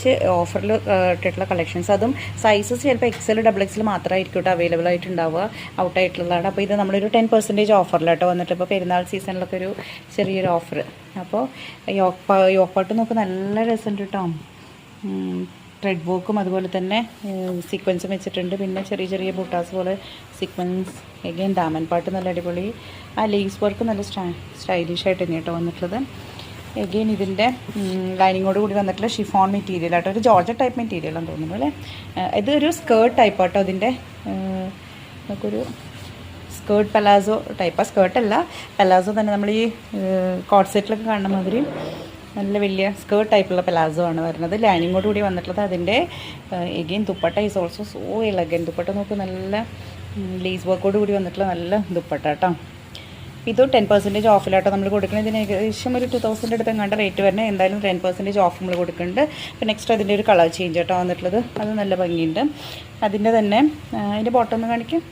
കുറച്ച് ഓഫറിൽ ഇട്ടിട്ടുള്ള കളക്ഷൻസ്, അതും സൈസസ് ചിലപ്പോൾ XL XXL മാത്രമായിരിക്കും കേട്ടോ അവൈലബിൾ ആയിട്ടുണ്ടാവുക, ഔട്ടായിട്ടുള്ളതാണ്. അപ്പോൾ ഇത് നമ്മളൊരു 10% ഓഫറിലാട്ടോ വന്നിട്ട്, ഇപ്പോൾ പെരുന്നാൾ സീസണിലൊക്കെ ഒരു ചെറിയൊരു ഓഫർ. അപ്പോൾ യോപ്പാട്ട് നോക്ക് നല്ല രസമുണ്ട് കേട്ടോ. ത്രെഡ് വർക്കും അതുപോലെ തന്നെ സീക്വൻസും വെച്ചിട്ടുണ്ട്. പിന്നെ ചെറിയ ചെറിയ ബൂട്ടാസ് പോലെ സീക്വൻസ്. എഗെയിൻ ദാമൻ പാട്ട് നല്ല അടിപൊളി. ആ ലേസ് വർക്ക് നല്ല സ്റ്റൈലിഷ് ആയിട്ട് തന്നെ കേട്ടോ വന്നിട്ടുള്ളത്. എഗെയിൻ ഇതിൻ്റെ ലൈനിങ്ങോട് കൂടി വന്നിട്ടുള്ള ഷിഫോൺ മെറ്റീരിയൽ ആട്ടോ, ഒരു ജോർജറ്റ് ടൈപ്പ് മെറ്റീരിയലാണെന്ന് തോന്നുന്നു അല്ലേ. ഇതൊരു സ്കേർട്ട് ടൈപ്പ് ആട്ടോ. ഇതിൻ്റെ നമുക്കൊരു സ്കേർട്ട് പലാസോ ടൈപ്പാണ്. സ്കേർട്ടല്ല, പലാസോ തന്നെ. നമ്മൾ ഈ കോട്ട് സെറ്റിലൊക്കെ കാണുന്ന മാതിരി നല്ല വലിയ സ്കേർട്ട് ടൈപ്പുള്ള പലാസോ ആണ് വരുന്നത്. ലൈനിങ്ങോട് കൂടി വന്നിട്ടുള്ളത്. അതിൻ്റെ again dupatta is also so elegant. Dupatta നോക്ക്, നല്ല ലേസ് വർക്കോട് കൂടി വന്നിട്ടുള്ള നല്ല ദുപ്പട്ട കേട്ടോ. ഇത് 10% ഓഫിലാട്ടോ നമ്മൾ കൊടുക്കുന്നത്. ഇതിന് ഏകദേശം ഒരു 2000 അടുത്ത് എങ്ങാണ്ട് റേറ്റ് വരുന്നത്. എന്തായാലും 10% ഓഫ് നമ്മൾ കൊടുക്കുന്നുണ്ട്. പിന്നെ നെക്സ്റ്റ് അതിൻ്റെ ഒരു കളർ ചേഞ്ച് കേട്ടോ വന്നിട്ടുള്ളത്. അത് നല്ല ഭംഗിയുണ്ട്. അതിൻ്റെ തന്നെ അതിൻ്റെ ബോട്ടം ഒന്ന് കാണിക്കും.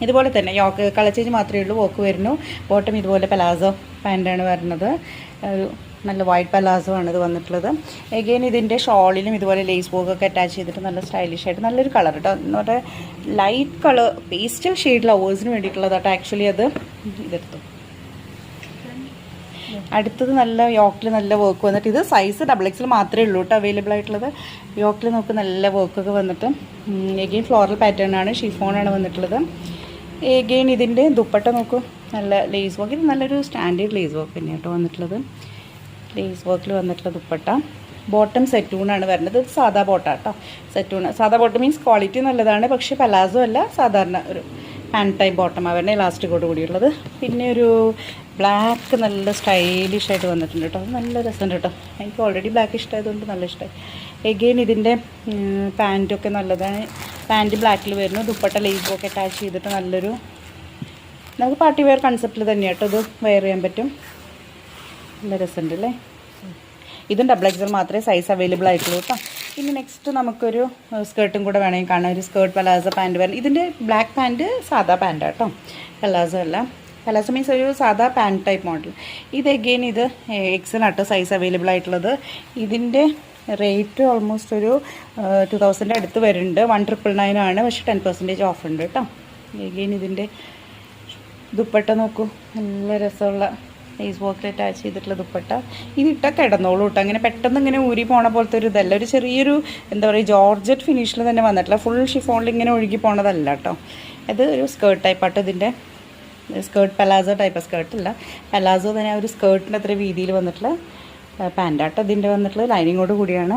ഇതുപോലെ തന്നെ കളർ ചേഞ്ച് മാത്രമേ ഉള്ളൂ. വർക്ക് വരുന്നു. ബോട്ടം ഇതുപോലെ പലാസോ പാൻ്റാണ് വരുന്നത്. ഒരു നല്ല വൈറ്റ് പലാസോ ആണ് ഇത് വന്നിട്ടുള്ളത്. എഗെയിൻ ഇതിൻ്റെ ഷോളിലും ഇതുപോലെ ലേസ് വർക്കൊക്കെ അറ്റാച്ച് ചെയ്തിട്ട് നല്ല സ്റ്റൈലിഷ് ആയിട്ട് നല്ലൊരു കളർ കേട്ടോ. എന്ന് പറഞ്ഞാൽ ലൈറ്റ് കളർ പേസ്റ്റൽ ഷെയ്ഡ് ലവേഴ്സിന് വേണ്ടിയിട്ടുള്ളതാട്ടോ. ആക്ച്വലി അത് ഇതെടുത്തു. അടുത്തത് നല്ല യോക്കിൽ നല്ല വർക്ക് വന്നിട്ട്, ഇത് സൈസ് XXL മാത്രമേ ഉള്ളൂ കേട്ടോ അവൈലബിൾ ആയിട്ടുള്ളത്. യോക്കിൽ നമുക്ക് നല്ല വർക്കൊക്കെ വന്നിട്ട് എഗെയിൻ ഫ്ലോറൽ പാറ്റേൺ ആണ്, ഷിഫോണാണ് വന്നിട്ടുള്ളത്. എഗെയിൻ ഇതിൻ്റെ ദുപ്പട്ട നോക്കൂ, നല്ല ലേസ് വർക്ക്. ഇത് നല്ലൊരു സ്റ്റാൻഡേർഡ് ലേസ് വർക്ക് തന്നെ കേട്ടോ വന്നിട്ടുള്ളത്. ലേസ് വർക്കിൽ വന്നിട്ടുള്ള ദുപ്പട്ട. ബോട്ടം സെറ്റൂണാണ് വരുന്നത്. ഇത് സാധാ ബോട്ടാണ് കേട്ടോ. സെറ്റൂണ് സാധാ ബോട്ടം മീൻസ് ക്വാളിറ്റി നല്ലതാണ്, പക്ഷേ പലാസോ അല്ല, സാധാരണ ഒരു പാൻറ്റ് ടൈപ്പ് ബോട്ടമാണ് വരുന്നത്, ഇലാസ്റ്റിക്കോട് കൂടിയുള്ളത്. പിന്നെ ഒരു ബ്ലാക്ക് നല്ല സ്റ്റൈലിഷ് ആയിട്ട് വന്നിട്ടുണ്ട് കേട്ടോ. നല്ല രസമുണ്ട് കേട്ടോ. എനിക്ക് ഓൾറെഡി ബ്ലാക്ക് ഇഷ്ടമായതുകൊണ്ട് നല്ല ഇഷ്ടമായി. എഗെയിൻ ഇതിൻ്റെ പാൻറ്റൊക്കെ നല്ലതാണ്. പാൻറ്റ് ബ്ലാക്കിൽ വരുന്നു. ദുപ്പട്ട ലേസ് ഒക്കെ അറ്റാച്ച് ചെയ്തിട്ട് നല്ലൊരു നമുക്ക് പാർട്ടി വെയർ കൺസെപ്റ്റിൽ തന്നെയാണ് കേട്ടോ ഇത് വെയർ ചെയ്യാൻ പറ്റും. നല്ല രസമുണ്ട് അല്ലേ. ഇതും XXL മാത്രമേ സൈസ് അവൈലബിൾ ആയിട്ടുള്ളൂ കേട്ടോ. ഇനി നെക്സ്റ്റ് നമുക്കൊരു സ്കേർട്ടും കൂടെ വേണമെങ്കിൽ കാണാം. ഒരു സ്കേർട്ട് പലാസോ പാൻറ്റ് വരണം. ഇതിൻ്റെ ബ്ലാക്ക് പാൻറ്റ് സാധാ പാൻറ്റാണ് കേട്ടോ, പലാസോ അല്ല. പലാസോ മീൻസ് ഒരു സാധാ പാൻറ്റ് ടൈപ്പ് മോഡൽ. ഇത് എഗെയിൻ ഇത് XL ആട്ടോ സൈസ് അവൈലബിൾ ആയിട്ടുള്ളത്. ഇതിൻ്റെ റേറ്റ് ഓൾമോസ്റ്റ് ഒരു 2000 അടുത്ത് വരുന്നുണ്ട്. 1999 ആണ്, പക്ഷേ 10% ഓഫ് ഉണ്ട് കേട്ടോ. എഗെയിൻ ഇതിൻ്റെ ദുപ്പട്ട നോക്കൂ, നല്ല രസമുള്ള ലേസ് വർക്കിൽ അറ്റാച്ച് ചെയ്തിട്ടുള്ള ദുപ്പട്ട. ഇതിട്ടാൽ കിടന്നോളൂ കേട്ടോ. അങ്ങനെ പെട്ടെന്ന് ഇങ്ങനെ ഊരി പോണ പോലത്തെ ഒരു ഇതല്ല. ഒരു ചെറിയൊരു എന്താ പറയുക ജോർജറ്റ് ഫിനിഷിൽ തന്നെ വന്നിട്ടില്ല. ഫുൾ ഷിഫോണിൽ ഇങ്ങനെ ഒഴുകി പോണതല്ല കേട്ടോ. ഇത് ഒരു സ്കേർട്ട് ടൈപ്പാട്ടോ. ഇതിൻ്റെ സ്കേർട്ട് പലാസോ ടൈപ്പ് സ്കേർട്ടല്ല, പലാസോ തന്നെ ഒരു സ്കേർട്ടിൻ്റെ അത്ര വീതിയിൽ വന്നിട്ടുള്ള പാൻറ്റാട്ടോ ഇതിൻ്റെ വന്നിട്ടുള്ളത്. ലൈനിങ്ങോട് കൂടിയാണ്.